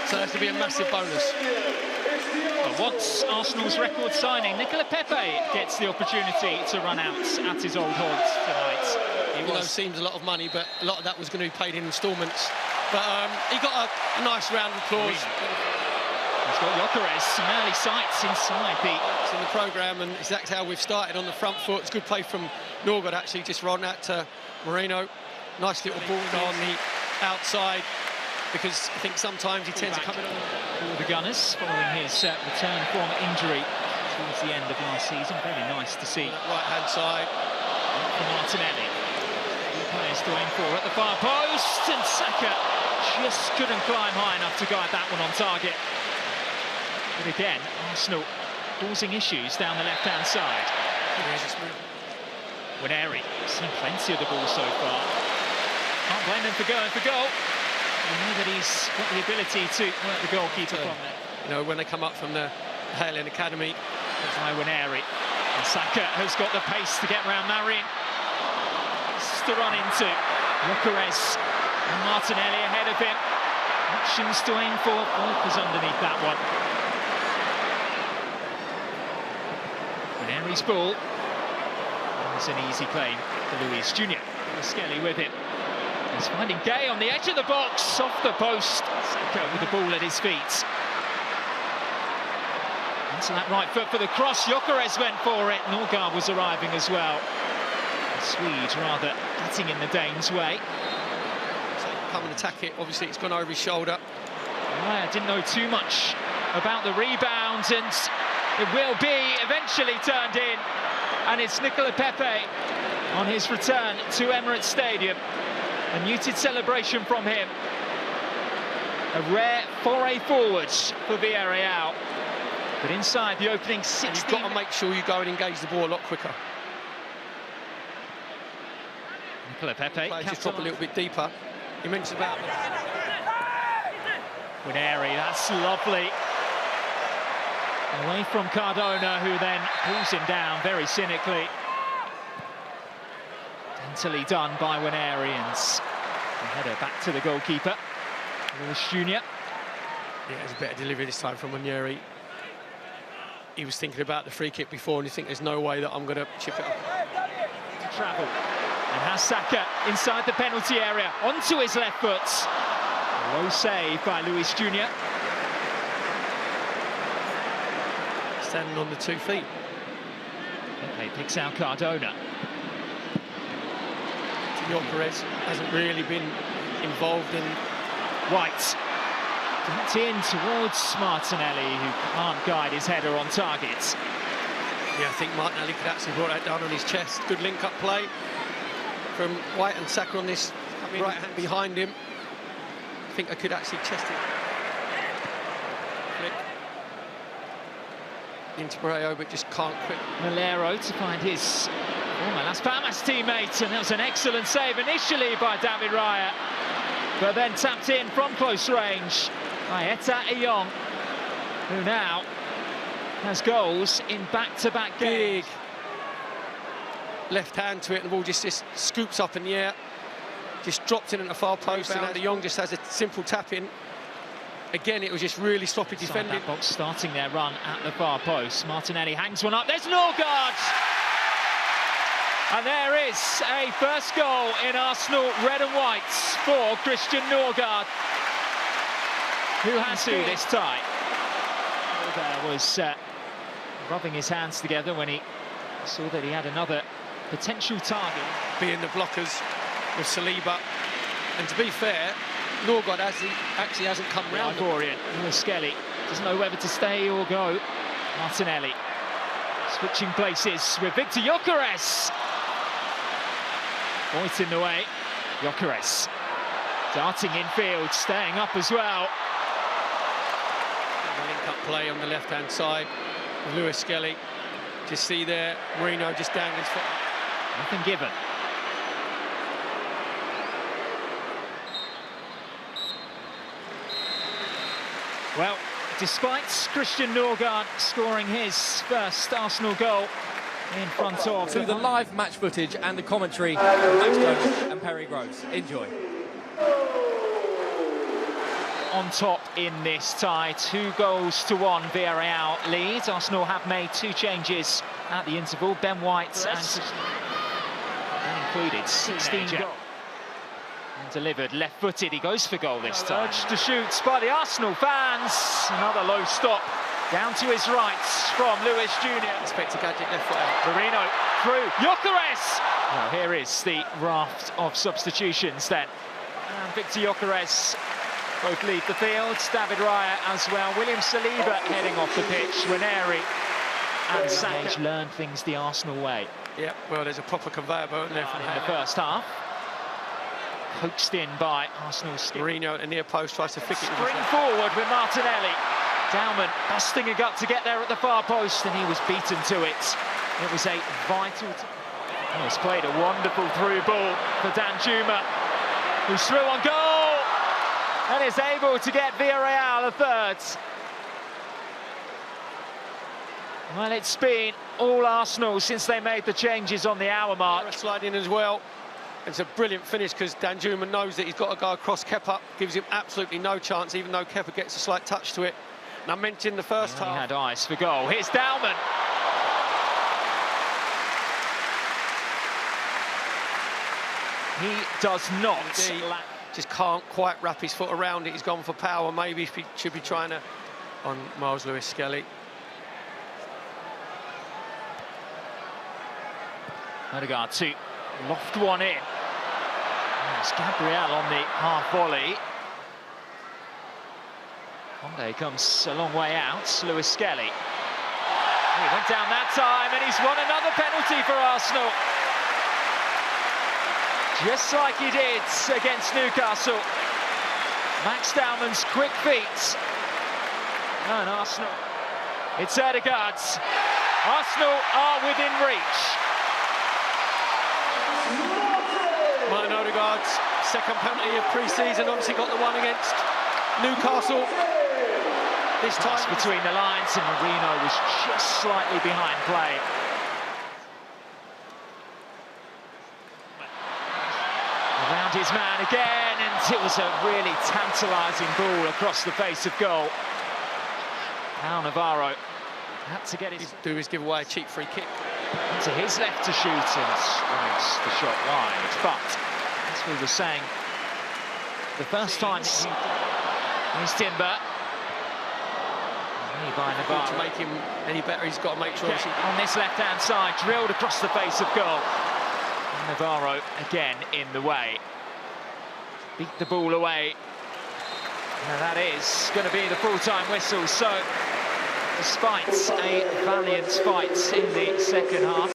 So that's to be a massive bonus. Well, once Arsenal's record signing, Nicola Pepe gets the opportunity to run out at his old haunts tonight. It seems a lot of money, but a lot of that was going to be paid in instalments. But he got a nice round of applause. He's got Gyökeres, some early sights inside It's in the programme, and exactly how we've started on the front foot. It's good play from Norgard, actually, just run that to Moreno. Nice little ball on the outside, because I think sometimes he tends to come in on for the Gunners following his return from injury towards the end of last season. Very nice to see. Right-hand side. For Martinelli. Two players to aim for at the far post, and Saka just couldn't climb high enough to guide that one on target. But again, Arsenal causing issues down the left-hand side. Wineri, seen plenty of the ball so far. Can't blame him for going for goal. You know that he's got the ability to work the goalkeeper from there. You know, when they come up from the Hale Academy. By Wineri. And Saka has got the pace to get round Marin. To run into Gyökeres and Martinelli ahead of him. Options to aim for. Walker's underneath that one. Wineri's ball. It's an easy play for Luis Jr. Skelly with it. He's finding Gay on the edge of the box, off the post. Saka with the ball at his feet. Into that right foot for the cross. Gyökeres went for it. Norgard was arriving as well. The Swede rather getting in the Danes' way. So come and attack it. Obviously, it's gone over his shoulder. I didn't know too much about the rebound, and it will be eventually turned in. And it's Nicola Pepe on his return to Emirates Stadium. A muted celebration from him. A rare foray forward for Villarreal. But inside the opening 16... You've got to make sure you go and engage the ball a lot quicker. Nicola Pepe. Just drop a little bit deeper. You mentioned about... Wineri, that's lovely. Away from Cardona, who then pulls him down very cynically. Daintily done by Wineri, and the header back to the goalkeeper, Luis Jr. Yeah, it was a better delivery this time from Wineri. He was thinking about the free kick before, and you think there's no way that I'm going to chip it up. To travel, and has Saka inside the penalty area, onto his left foot. A low save by Luis Jr. Standing on the 2 feet. Pepe picks out Cardona. Gyökeres hasn't really been involved in... White. Dumped in towards Martinelli, who can't guide his header on target. Yeah, I think Martinelli could actually brought that down on his chest. Good link-up play from White and Saka on this right hand behind him. I think I could actually chest it. Flick. Into Moreno, but just can't quit. Malero to find his former Las Palmas teammate, and that was an excellent save initially by David Raya, but then tapped in from close range by Eta Eyong, who now has goals in back-to-back games. Big left hand to it, and the ball just scoops up in the air, just dropped in at the far post, and Eyong just has a simple tap in. Again, it was just really sloppy defending. That box starting their run at the far post. Martinelli hangs one up. There's Norgard! And there is a first goal in Arsenal red and whites for Christian Norgard, who has to this time. Norgard was rubbing his hands together when he saw that he had another potential target. Being the blockers with Saliba. And to be fair, Norgard actually hasn't come round. Ivorian, Skelly doesn't know whether to stay or go. Martinelli switching places with Viktor Gyökeres. Voigt in the way. Gyökeres darting infield, staying up as well. The link-up play on the left-hand side with Luis Skelly. Just see there, Moreno just down his foot. Nothing given. Well, despite Christian Norgard scoring his first Arsenal goal in front of... To the live match footage and the commentary from Max Jones and Perry Groves. Enjoy. on top in this tie. 2-1 Villarreal lead. Arsenal have made 2 changes at the interval. Ben White and included 16 goals. And delivered left-footed. He goes for goal this time. Urged to shoot by the Arsenal fans. Another low stop down to his right from Lewis Jr. Expect to gadget left foot out. Marino through. Gyökeres! Now here is the raft of substitutions then. And Viktor Gyökeres both leave the field. David Raya as well. William Saliba heading off the pitch. Ranieri and Saka learned things the Arsenal way. Yeah, well, there's a proper conveyor belt in there from in the first half. Coaxed in by Arsenal's skip. Marino at the near post tries to flick it. Spring forward with Martinelli. Dowman busting a gut to get there at the far post, and he was beaten to it. It was a vital... He's played a wonderful through ball for Danjuma, who's through on goal and is able to get Villarreal a third. Well, it's been all Arsenal since they made the changes on the hour mark. Sliding as well. It's a brilliant finish because Danjuma knows that he's got to go across Kepa. Gives him absolutely no chance, even though Kepa gets a slight touch to it. And I mentioned the first half. He had eyes for goal. Here's Dowman. He does not. Just can't quite wrap his foot around it. He's gone for power. Maybe he should be trying to on Miles Lewis-Skelly. Odegaard to loft one in. It's Gabriel on the half volley. Conde comes a long way out. Lewis-Skelly. He went down that time and he's won another penalty for Arsenal. Just like he did against Newcastle. Max Dowman's quick feet. And Arsenal. It's Odegaard's. Arsenal are within reach. Martin Odegaard's second penalty of pre-season, obviously got the one against Newcastle. This time between the lines, and Marino was just slightly behind play. Around his man again, and it was a really tantalising ball across the face of goal. Now Navarro had to get his give away a cheap free kick. To his left to shoot and strikes the shot wide. But, as we were saying, the first time he's Timber. By Navarro. To make him any better, he's got to make sure on this left-hand side, drilled across the face of goal. And Navarro again in the way. Beat the ball away. And that is going to be the full-time whistle. So, despite a valiant fight in the second half,